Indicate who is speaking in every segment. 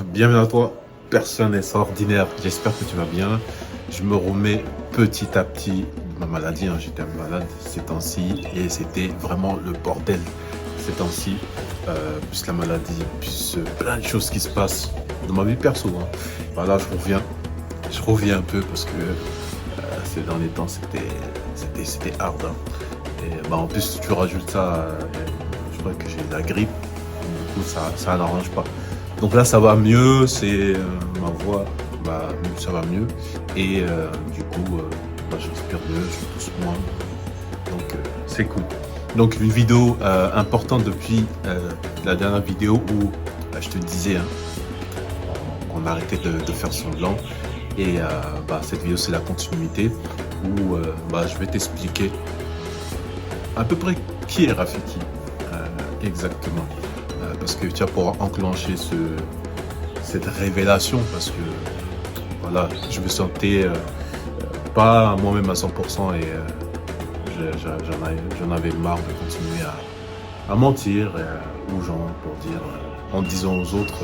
Speaker 1: Bienvenue à toi, personne extraordinaire. J'espère que tu vas bien. Je me remets petit à petit de ma maladie. J'étais malade ces temps-ci et c'était vraiment le bordel ces temps-ci. Plus la maladie, plus plein de choses qui se passent dans ma vie perso. Voilà, je reviens. Je reviens un peu parce que ces derniers temps c'était hard. Et en plus, tu rajoutes ça, je crois que j'ai la grippe. Du coup, ça n'arrange pas. Donc là, ça va mieux, ma voix, ça va mieux. Et du coup, je respire mieux, je tousse moins. Donc c'est cool. Donc une vidéo importante depuis la dernière vidéo où je te disais qu'on arrêtait de faire semblant. Et cette vidéo, c'est la continuité où je vais t'expliquer à peu près qui est Rafiki exactement. Parce que tu as pour enclencher cette révélation, parce que voilà, je me sentais pas moi-même à 100% et j'en avais marre de continuer à mentir aux gens pour dire, en disant aux autres,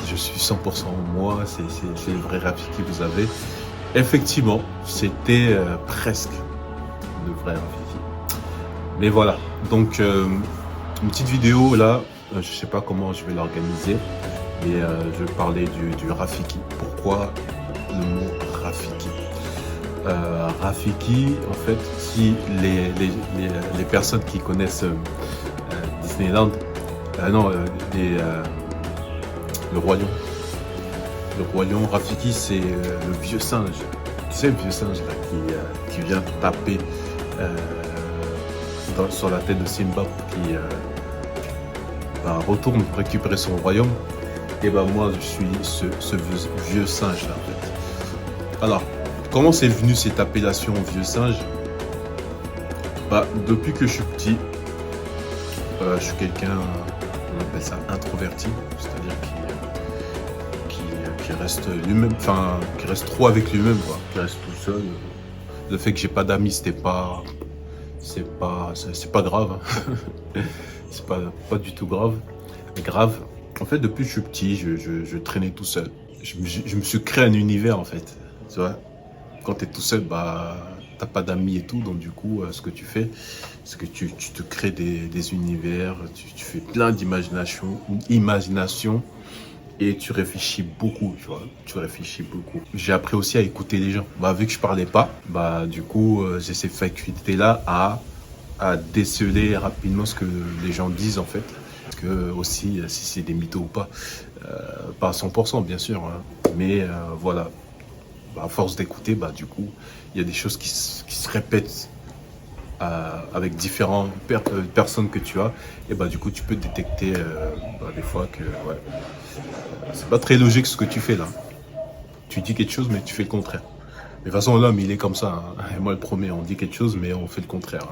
Speaker 1: je suis 100% moi, c'est le vrai Rafiki que vous avez. Effectivement, c'était presque le vrai Rafiki. Mais voilà, donc une petite vidéo là. Je sais pas comment je vais l'organiser, mais je vais parler du Rafiki. Pourquoi le mot Rafiki? Rafiki, en fait, si les personnes qui connaissent Disneyland, le royaume. Le royaume Rafiki, c'est le vieux singe. Tu sais, le vieux singe là, qui vient taper sur la tête de Simba qui retourne récupérer son royaume. Et moi je suis ce vieux singe là en fait. Alors, comment c'est venu cette appellation vieux singe? Depuis que je suis petit, je suis quelqu'un, on appelle ça introverti, c'est-à-dire qui reste lui-même, qui reste trop avec lui-même, qui reste tout seul. Le fait que j'ai pas d'amis, c'est pas grave. C'est pas du tout grave. Mais grave. En fait, depuis que je suis petit, je traînais tout seul. Je me suis créé un univers, en fait. Tu vois, quand tu es tout seul, t'as pas d'amis et tout. Donc, du coup, ce que tu fais, c'est que tu te crées des univers. Tu fais plein d'imagination. Et tu réfléchis beaucoup, tu vois. Tu réfléchis beaucoup. J'ai appris aussi à écouter les gens. Vu que je parlais pas, du coup, j'ai cette faculté-là à déceler rapidement ce que les gens disent en fait. Parce que aussi, si c'est des mythos ou pas. Pas à 100% bien sûr. Mais voilà. À force d'écouter, du coup, il y a des choses qui se répètent avec différentes personnes que tu as. Et du coup, tu peux détecter des fois que c'est pas très logique ce que tu fais là. Tu dis quelque chose, mais tu fais le contraire. Mais de toute façon, l'homme, il est comme ça. Et moi, le premier, on dit quelque chose, mais on fait le contraire.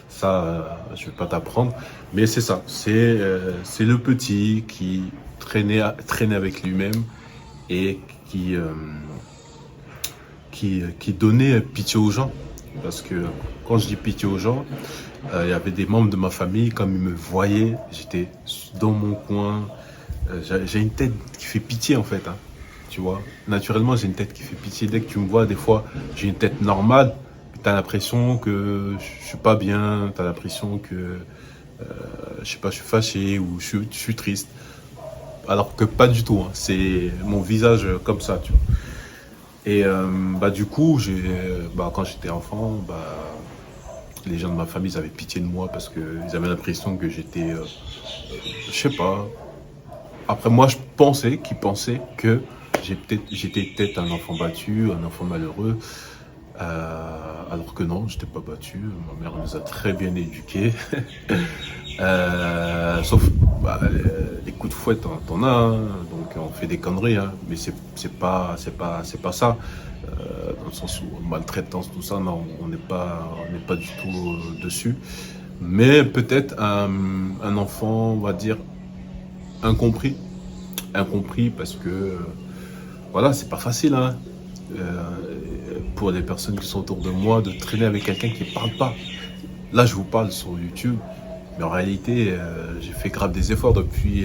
Speaker 1: Ça, je vais pas t'apprendre. Mais c'est ça. C'est le petit qui traînait avec lui-même et qui donnait pitié aux gens. Parce que quand je dis pitié aux gens, il y avait des membres de ma famille, comme ils me voyaient, j'étais dans mon coin. J'ai une tête qui fait pitié en fait. Tu vois, naturellement, j'ai une tête qui fait pitié. Dès que tu me vois, des fois, j'ai une tête normale. T'as l'impression que je suis pas bien. T'as l'impression que, je sais pas, je suis fâché ou je suis triste. Alors que pas du tout. C'est mon visage comme ça, tu vois. Et du coup, quand j'étais enfant, les gens de ma famille ils avaient pitié de moi parce qu'ils avaient l'impression que j'étais, je sais pas. Après, moi, qu'ils pensaient que j'étais peut-être un enfant battu, un enfant malheureux, alors que non, j'étais pas battu. Ma mère nous a très bien éduqués. Sauf les coups de fouet, t'en as, donc on fait des conneries, mais c'est pas ça. Dans le sens où maltraitance, tout ça, non, on n'est pas du tout dessus. Mais peut-être un enfant, on va dire, incompris parce que voilà, c'est pas facile pour les personnes qui sont autour de moi de traîner avec quelqu'un qui parle pas. Là, je vous parle sur YouTube, mais en réalité, j'ai fait grave des efforts depuis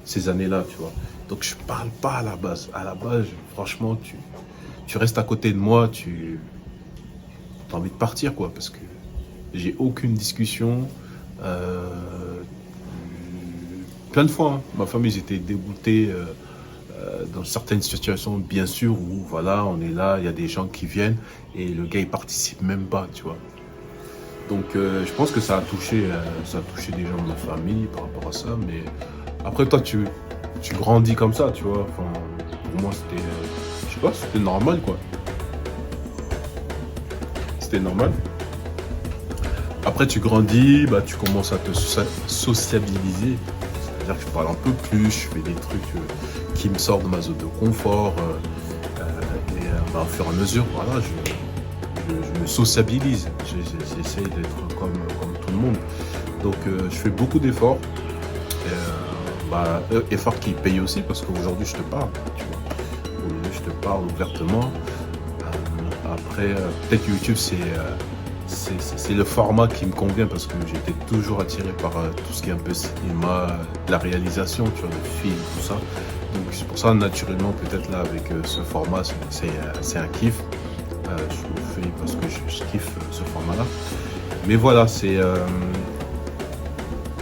Speaker 1: ces années-là, tu vois. Donc je parle pas à la base. À la base, franchement, tu restes à côté de moi, tu as envie de partir, quoi, parce que j'ai aucune discussion. Euh, Plein de fois, hein. Ma famille, j'étais dégoûté dans certaines situations, bien sûr, où voilà, on est là, il y a des gens qui viennent et le gars, il participe même pas, tu vois. Donc, je pense que ça a touché des gens de ma famille par rapport à ça. Mais après, toi, tu grandis comme ça, tu vois. Enfin, pour moi, c'était, je sais pas, c'était normal, quoi. C'était normal. Après, tu grandis, bah, tu commences à te sociabiliser. C'est-à-dire que je parle un peu plus, je fais des trucs qui me sortent de ma zone de confort. Bah, au fur et à mesure, voilà, je me sociabilise. J'essaye d'être comme tout le monde. Donc, je fais beaucoup d'efforts. Efforts qui payent aussi parce qu'aujourd'hui, je te parle. Tu vois. Aujourd'hui, je te parle ouvertement. Après, peut-être YouTube, c'est le format qui me convient parce que j'étais toujours attiré par tout ce qui est un peu cinéma, la réalisation, tu vois, le film, tout ça. Donc c'est pour ça, naturellement, peut-être là, avec ce format, c'est un kiff. Je le fais parce que je kiffe ce format-là. Mais voilà,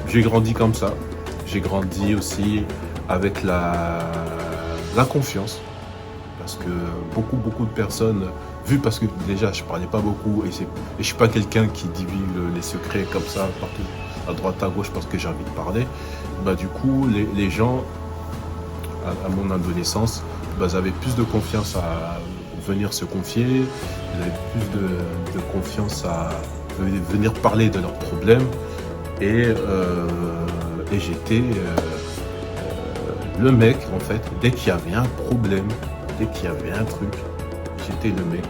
Speaker 1: j'ai grandi comme ça. J'ai grandi aussi avec la confiance. Parce que beaucoup de personnes, vu parce que déjà je parlais pas beaucoup et je suis pas quelqu'un qui divulgue les secrets comme ça partout à droite à gauche parce que j'ai envie de parler, bah du coup les gens à mon adolescence, bah, ils avaient plus de confiance à venir se confier, ils avaient plus de confiance à venir parler de leurs problèmes et j'étais le mec en fait, dès qu'il y avait un problème, dès qu'il y avait un truc, j'étais le mec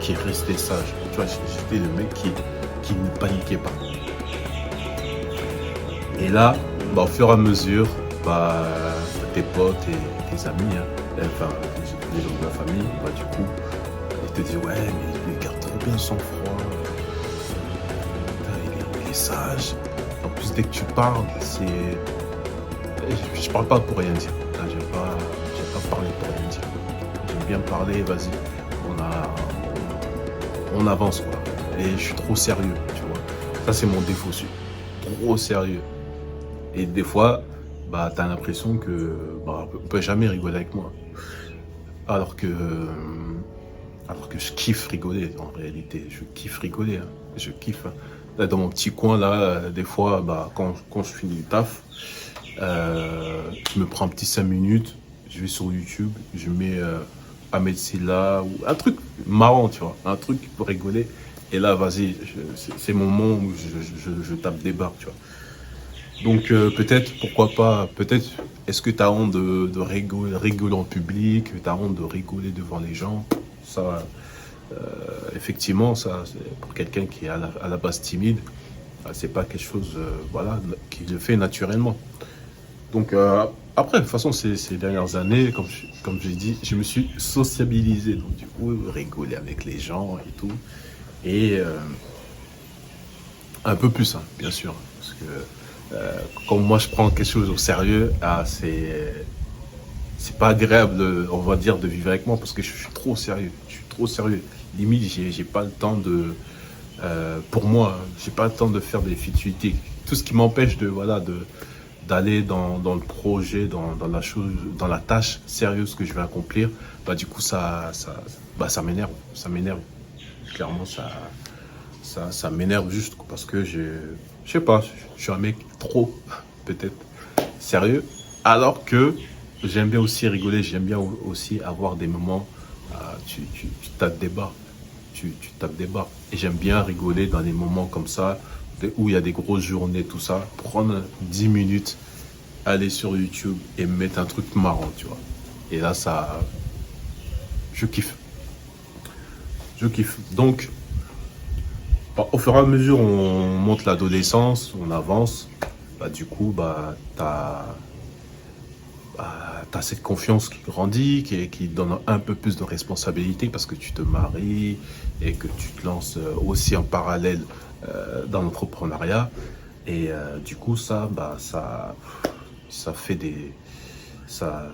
Speaker 1: qui restait sage. Tu vois, j'étais le mec qui ne paniquait pas. Et là, bah, au fur et à mesure, bah, tes potes et tes amis, hein, enfin, les gens de la famille, bah, du coup, ils te disent, ouais, mais il garde trop bien son froid, il est sage. En plus, dès que tu parles, je parle pas pour rien dire. J'aime pas parler pour rien dire. J'aime bien parler, vas-y, on avance, quoi. Et je suis trop sérieux, tu vois. Ça, c'est mon défaut, je suis trop sérieux. Et des fois, bah, t'as l'impression que bah, on peut jamais rigoler avec moi. Alors que, alors que je kiffe rigoler, en réalité. Je kiffe rigoler, hein. Je kiffe, hein. Là, dans mon petit coin, là, des fois, bah, quand je finis le taf, je me prends un petit 5 minutes, je vais sur YouTube, je mets Ahmed Silla ou un truc marrant, tu vois, un truc pour rigoler. Et là, vas-y, c'est mon moment où je tape des barres, tu vois. Donc peut-être, pourquoi pas, peut-être, est-ce que tu as honte de rigoler en public, tu as honte de rigoler devant les gens? Ça, effectivement, ça, pour quelqu'un qui est à la base timide, c'est pas quelque chose voilà, qui le fait naturellement. Donc après, de toute façon, ces dernières années, comme j'ai dit, je me suis sociabilisé. Donc du coup, rigoler avec les gens et tout. Et un peu plus, hein, bien sûr. Parce que quand moi je prends quelque chose au sérieux, c'est pas agréable, on va dire, de vivre avec moi parce que je suis trop sérieux. Je suis trop sérieux. Limite, j'ai pas le temps pour moi, hein, j'ai pas le temps de faire des futilités. Tout ce qui m'empêche voilà, d'aller dans le projet, dans la chose, dans la tâche sérieuse que je vais accomplir, bah du coup ça m'énerve, ça m'énerve. Clairement, ça m'énerve juste parce que je sais pas, je suis un mec trop, peut-être, sérieux, alors que j'aime bien aussi rigoler, j'aime bien aussi avoir des moments, tu tapes des barres, tu tapes des barres. Et j'aime bien rigoler dans des moments comme ça, où il y a des grosses journées, tout ça, prendre 10 minutes, aller sur YouTube et mettre un truc marrant, tu vois. Et là, je kiffe. Je kiffe. Donc, au fur et à mesure, on monte l'adolescence, on avance. Bah, du coup, t'as cette confiance qui grandit, qui donne un peu plus de responsabilité parce que tu te maries et que tu te lances aussi en parallèle dans l'entrepreneuriat. Et du coup, ça fait ça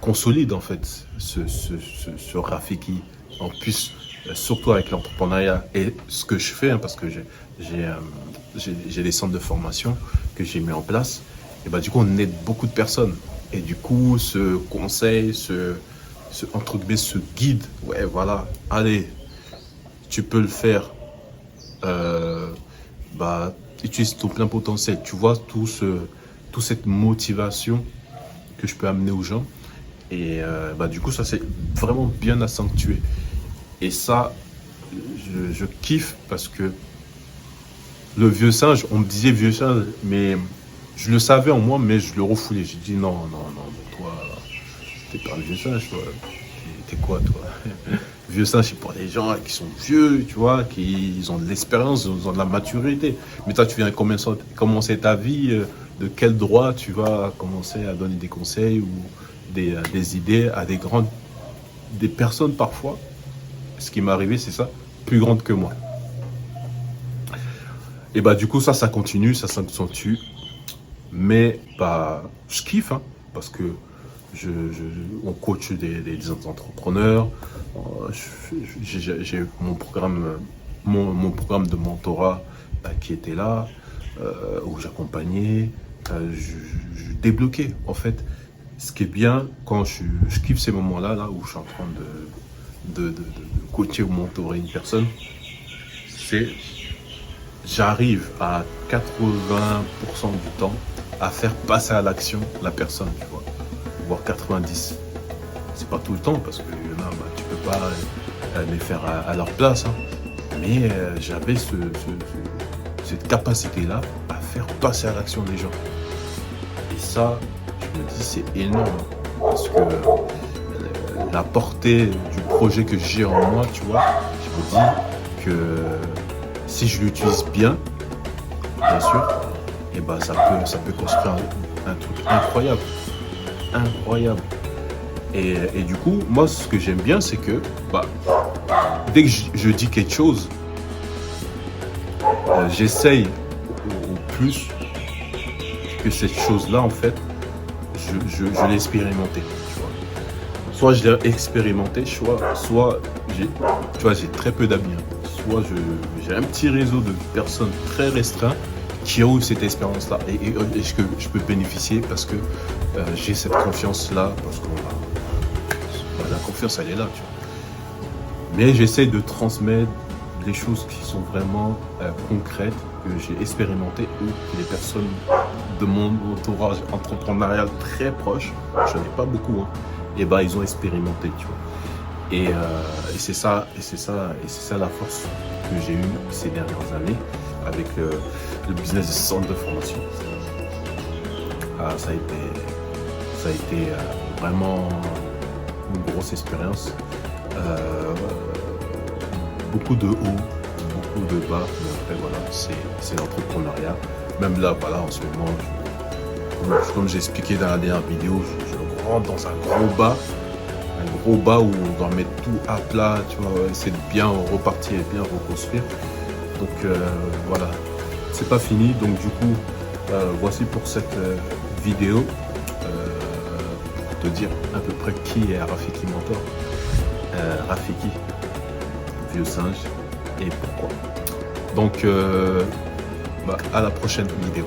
Speaker 1: consolide en fait ce Rafiki. En plus, surtout avec l'entrepreneuriat et ce que je fais, hein, parce que j'ai des centres de formation que j'ai mis en place. Et bah, du coup, on aide beaucoup de personnes. Et du coup, ce conseil, entre guillemets, ce guide, ouais, voilà, allez, tu peux le faire. Euh, Bah, utilise ton plein potentiel. Tu vois, toute cette motivation que je peux amener aux gens. Et bah, du coup, ça c'est vraiment bien accentué. Et ça, je kiffe parce que le vieux singe, on me disait vieux singe, mais je le savais en moi, mais je le refoulais. J'ai dit non, non, non, toi, t'es pas un vieux singe, toi. T'es quoi, toi? Vieux singe, c'est pour les gens qui sont vieux, tu vois, qui ils ont de l'expérience, ils ont de la maturité. Mais toi, tu viens commencer ta vie, de quel droit tu vas commencer à donner des conseils ou des idées à des personnes parfois, ce qui m'est arrivé, c'est ça, plus grandes que moi. Et bah, du coup, ça continue, ça s'accentue. Mais bah, je kiffe, hein, parce que on coach des entrepreneurs. J'ai mon programme de mentorat qui était là, où j'accompagnais, je débloquais. En fait, ce qui est bien quand je kiffe ces moments-là, là où je suis en train de coacher ou mentorer une personne, c'est j'arrive à 80% du temps à faire passer à l'action la personne, tu vois, voire 90. C'est pas tout le temps parce que là, bah, tu peux pas les faire à leur place, hein. Mais j'avais cette capacité-là à faire passer à l'action les gens. Et ça, je me dis, c'est énorme parce que la portée du projet que j'ai en moi, tu vois, je me dis que si je l'utilise bien sûr, et ben ça peut construire un truc incroyable. Incroyable. Et du coup, moi, ce que j'aime bien, c'est que bah, dès que je dis quelque chose, j'essaye au plus que cette chose-là, en fait, je l'ai expérimentée. Soit je l'ai expérimenté, soit j'ai très peu d'amis. Soit j'ai un petit réseau de personnes très restreint qui ont eu cette expérience-là et que je peux bénéficier parce que j'ai cette confiance-là, parce que la confiance, elle est là, tu vois. Mais j'essaie de transmettre des choses qui sont vraiment concrètes, que j'ai expérimentées ou que les personnes de mon entourage entrepreneurial très proche, je n'en ai pas beaucoup, hein, et ben ils ont expérimenté, tu vois. Et c'est ça la force que j'ai eue ces dernières années avec le business de centre de formation. Ça a été vraiment une grosse expérience. Beaucoup de hauts, beaucoup de bas, mais après voilà, c'est l'entrepreneuriat. Même là, voilà, en ce moment, comme j'ai expliqué dans la dernière vidéo, je rentre dans un gros bas où on doit mettre tout à plat, tu vois, essayer de bien repartir et bien reconstruire. Donc voilà, c'est pas fini. Donc du coup, voici pour cette vidéo, pour te dire à peu près qui est Rafiki Mentor, Rafiki, vieux singe, et pourquoi. Donc à la prochaine vidéo.